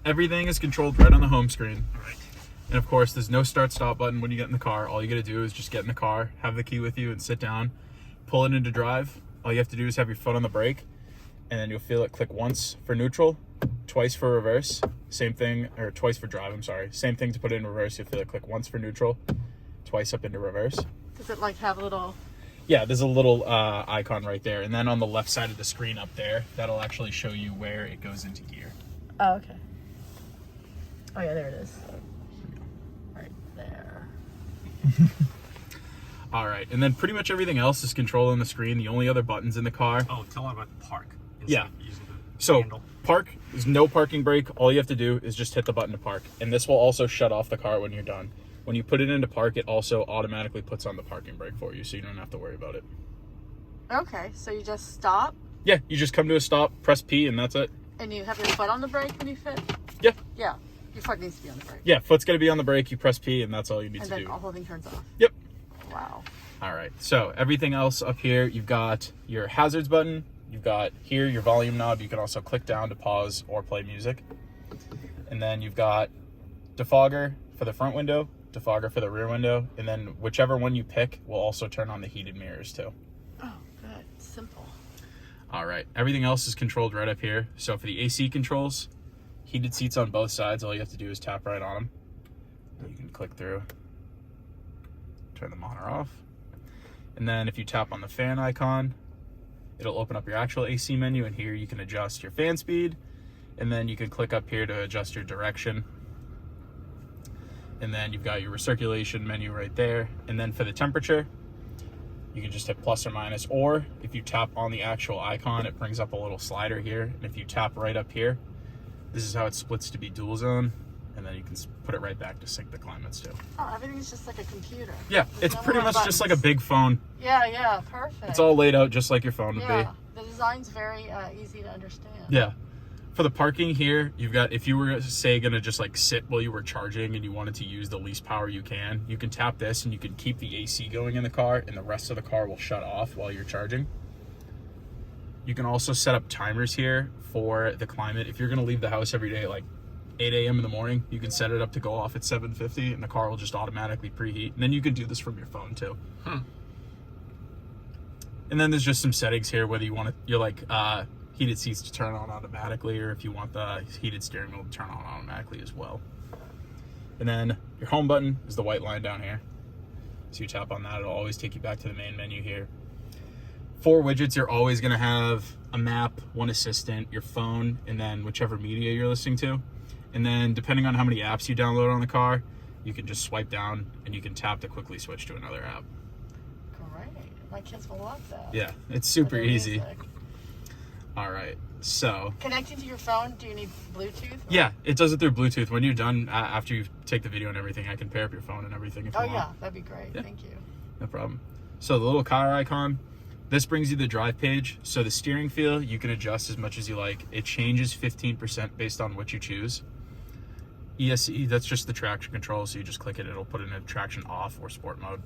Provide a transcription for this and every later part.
everything is controlled right on the home screen. Right. And of course, there's no start-stop button when you get in the car. All you got to do is just get in the car, have the key with you, and sit down, pull it into drive. All you have to do is have your foot on the brake, and then you'll feel it click once for neutral, twice for reverse, same thing, or twice for drive, I'm sorry. Same thing to put it in reverse. You'll feel it click once for neutral, twice up into reverse. Does it like have a little... Yeah, there's a little icon right there. And then on the left side of the screen up there, that'll actually show you where it goes into gear. Oh, okay. Oh yeah, there it is. Right there. All right, and then pretty much everything else is controlled on the screen. The only other buttons in the car. Oh, tell them about the park. Yeah. Using the So handle. park is no parking brake. All you have to do is just hit the button to park. And this will also shut off the car when you're done. When you put it into park, it also automatically puts on the parking brake for you, so you don't have to worry about it. Okay, so you just stop Yeah, you just come to a stop, press P, and that's it. and you have your foot on the brake when you fit? Yeah. Yeah, your foot needs to be on the brake. Yeah, foot's going to be on the brake. You press P, and that's all you need And to then do. the whole thing turns off. Yep. Wow. All right, so everything else up here, you've got your hazards button. You've got here your volume knob. You can also click down to pause or play music. And then you've got defogger for the front window, defogger for the rear window, and then whichever one you pick will also turn on the heated mirrors too. Oh, good. Simple. All right, everything else is controlled right up here. So for the AC controls, heated seats on both sides. All you have to do is tap right on them. You can click through, turn them on or off. And then if you tap on the fan icon, it'll open up your actual AC menu, and here you can adjust your fan speed, and then you can click up here to adjust your direction. And then you've got your recirculation menu right there. And then for the temperature, you can just hit plus or minus, or if you tap on the actual icon, it brings up a little slider here. And if you tap right up here, this is how it splits to be dual zone. And then you can put it right back to sync the climates too. Oh, everything's just like a computer. Yeah, There's it's no pretty more much just like a buttons. big phone. Yeah, perfect. It's all laid out just like your phone would Yeah, be. the design's very easy to understand. Yeah. For the parking here, you've got, if you were, say, going to just like sit while you were charging and you wanted to use the least power you can tap this and you can keep the AC going in the car, and the rest of the car will shut off while you're charging. You can also set up timers here for the climate. If you're going to leave the house every day at like 8 a.m. in the morning, you can set it up to go off at 7:50 and the car will just automatically preheat. And then you can do this from your phone too. And then there's just some settings here, whether you want to, you're like, heated seats to turn on automatically, or if you want the heated steering wheel to turn on automatically as well. And then your home button is the white line down here. So you tap on that, it'll always take you back to the main menu here. 4 widgets, you're always gonna have a map, one assistant, your phone, and then whichever media you're listening to. And then depending on how many apps you download on the car, you can just swipe down and you can tap to quickly switch to another app. Great. My kids will love that. Yeah, it's super For their easy. music. All right, so Connecting to your phone, do you need Bluetooth? yeah, it does it through Bluetooth. When you're done, after you take the video and everything, I can pair up your phone and everything if you Oh, want. yeah, that'd be great. Yeah. Thank you. No problem. So the little car icon, this brings you the drive page. So the steering feel, you can adjust as much as you like. It changes 15% based on what you choose. ESC, that's just the traction control. So you just click it, it'll put it in traction off or sport mode.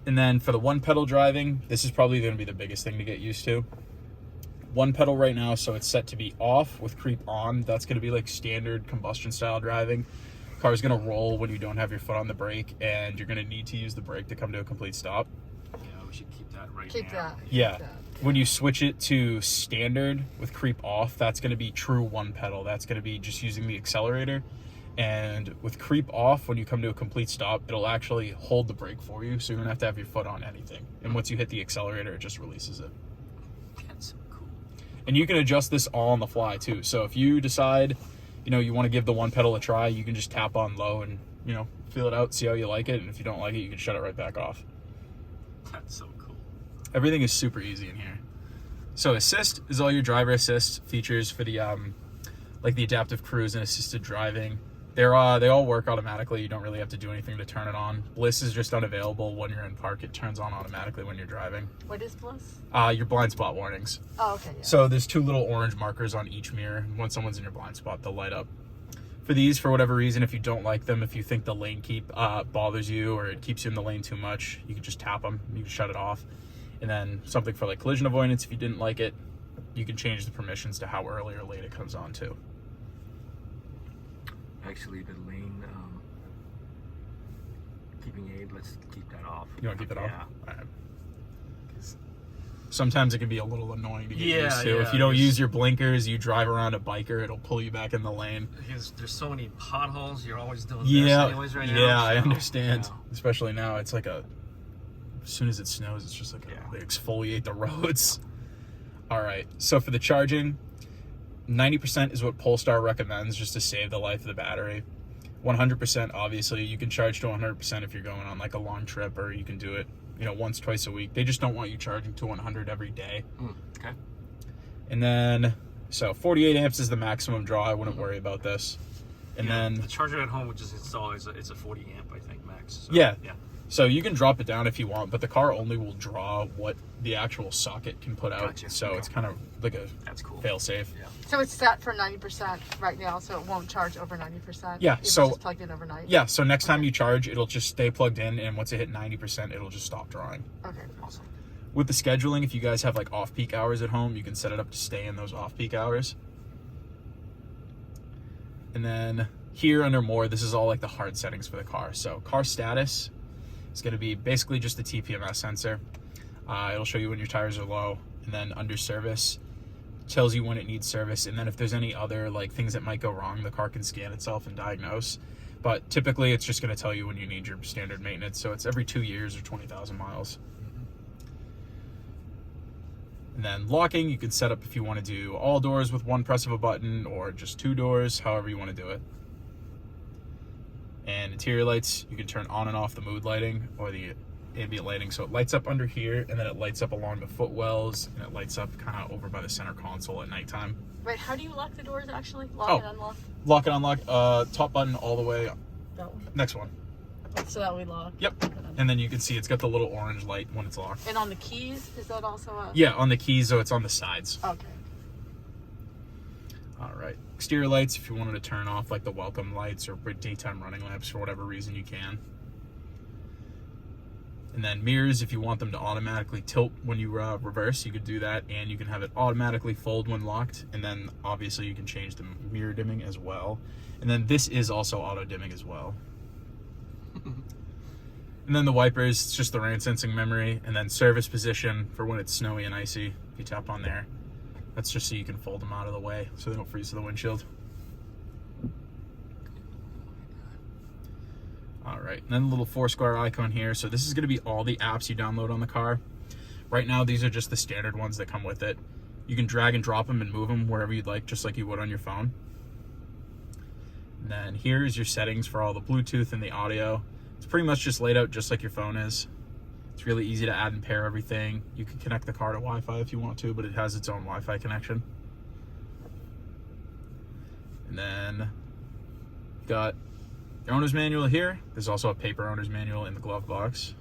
And then for the one pedal driving, this is probably going to be the biggest thing to get used to. One pedal right now, so it's set to be off with creep on. That's going to be like standard combustion style driving. Car's going to roll when you don't have your foot on the brake, and you're going to need to use the brake to come to a complete stop. Yeah, we should keep that right Keep now. that. Yeah. Keep that. When you switch it to standard with creep off, that's going to be true one pedal. That's going to be just using the accelerator. And with creep off, when you come to a complete stop, it'll actually hold the brake for you, so you don't have to have your foot on anything. And once you hit the accelerator, it just releases it. That's so cool. And you can adjust this all on the fly too. So if you decide, you want to give the one pedal a try, you can just tap on low and, feel it out, see how you like it. And if you don't like it, you can shut it right back off. That's so cool. Everything is super easy in here. So assist is all your driver assist features for the like the adaptive cruise and assisted driving. They all work automatically. You don't really have to do anything to turn it on. Bliss is just unavailable when you're in park. It turns on automatically when you're driving. What is Bliss? Your blind spot warnings. Oh, okay, yeah. So there's 2 little orange markers on each mirror. When someone's in your blind spot, they'll light up. For these, for whatever reason, if you don't like them, if you think the lane keep bothers you or it keeps you in the lane too much, you can just tap them. You can shut it off. And then something for like collision avoidance, if you didn't like it, you can change the permissions to how early or late it comes on too. Actually, the lane keeping aid, let's keep that off. You want to keep it off? Yeah. All right. Sometimes it can be a little annoying to get Yeah, used to. yeah, If you don't just- use your blinkers, you drive around a biker, it'll pull you back in the lane. Because there's so many potholes, you're always doing this Yeah, anyways right now. yeah, I so, understand. yeah. Especially now, it's like as soon as it snows, it's just like they exfoliate the roads. All right, so for the charging, 90% is what Polestar recommends just to save the life of the battery. 100%, obviously, you can charge to 100% if you're going on like a long trip, or you can do it, once, twice a week. They just don't want you charging to 100 every day. Okay. And then, so 48 amps is the maximum draw. I wouldn't worry about this. And then the charger at home, which is installed, it's a 40 amp, I think, max. So, Yeah. Yeah. So you can drop it down if you want, but the car only will draw what the actual socket can put out. Gotcha. So Okay. it's kind of like a That's cool. fail-safe. Yeah. So it's set for 90% right now, so it won't charge over 90%. Yeah, Even so- if it's plugged in overnight. Yeah, so next time Okay. you charge, it'll just stay plugged in, and once it hit 90%, it'll just stop drawing. Okay. Awesome. With the scheduling, if you guys have like off-peak hours at home, you can set it up to stay in those off-peak hours. And then here under more, this is all like the hard settings for the car. So car status is going to be basically just the TPMS sensor. It'll show you when your tires are low. And then under service, tells you when it needs service. And then if there's any other like things that might go wrong, the car can scan itself and diagnose. But typically it's just going to tell you when you need your standard maintenance. So it's every 2 years or 20,000 miles. And then locking, you can set up if you want to do all doors with one press of a button or just 2 doors, however you want to do it. And interior lights, you can turn on and off the mood lighting or the ambient lighting. So it lights up under here, and then it lights up along the footwells, and it lights up kind of over by the center console at nighttime. Wait, how do you lock the doors actually? Lock Oh. and unlock? Lock and unlock, top button all the way, That one. next one. So that we lock. Yep. And then you can see it's got the little orange light when it's locked. And on the keys, is that also a... Yeah, on the keys, so it's on the sides. Okay. All right. Exterior lights, if you wanted to turn off like the welcome lights or daytime running lamps for whatever reason, you can. And then mirrors, if you want them to automatically tilt when you reverse, you could do that, and you can have it automatically fold when locked. And then obviously you can change the mirror dimming as well. And then this is also auto dimming as well. And then the wipers, it's just the rain sensing memory, and then service position for when it's snowy and icy. If you tap on there, that's just so you can fold them out of the way so they don't freeze to the windshield. All right, and then the little 4 square icon here. So this is going to be all the apps you download on the car. Right now, these are just the standard ones that come with it. You can drag and drop them and move them wherever you'd like, just like you would on your phone. And then here's your settings for all the Bluetooth and the audio. It's pretty much just laid out just like your phone is. It's really easy to add and pair everything. You can connect the car to Wi-Fi if you want to, but it has its own Wi-Fi connection. And then you've got your owner's manual here. There's also a paper owner's manual in the glove box.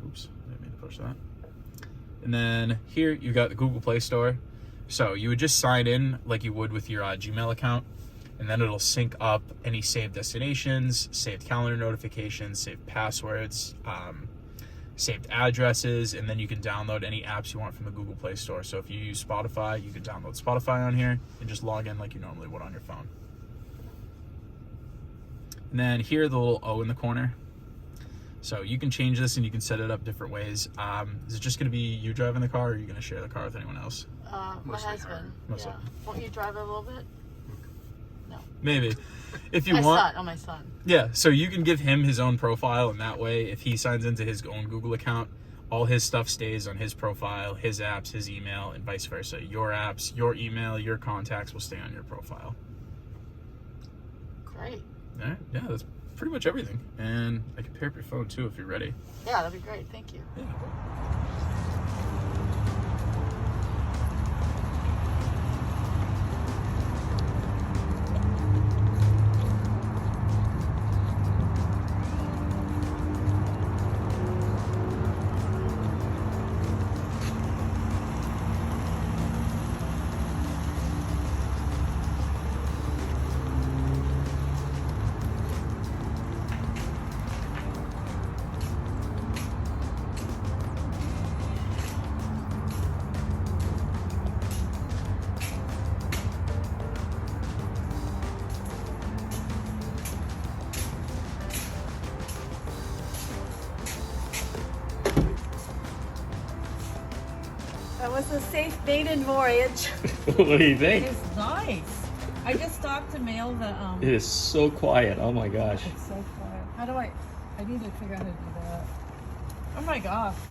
Oops, I didn't mean to push that. And then here you've got the Google Play Store. So you would just sign in like you would with your Gmail account, and then it'll sync up any saved destinations, saved calendar notifications, saved passwords, saved addresses, and then you can download any apps you want from the Google Play Store. So if you use Spotify, you can download Spotify on here and just log in like you normally would on your phone. And then here, the little O in the corner. So you can change this and you can set it up different ways. Is it just going to be you driving the car, or are you going to share the car with anyone else? My Mostly her. husband. Mostly. Yeah. Won't you drive it a little bit? No. Maybe. If you My want. son. Oh, my son. Yeah, so you can give him his own profile, and that way, if he signs into his own Google account, all his stuff stays on his profile, his apps, his email, and vice versa. Your apps, your email, your contacts will stay on your profile. Great. All right, yeah, that's pretty much everything. And I can pair up your phone too if you're ready. Yeah, that'd be great. Thank you. Yeah. was a safe maiden voyage. What do you think? It's nice. I just stopped to mail the It is so quiet. Oh my gosh. It's so quiet. How do I need to figure out how to do that. Oh my gosh.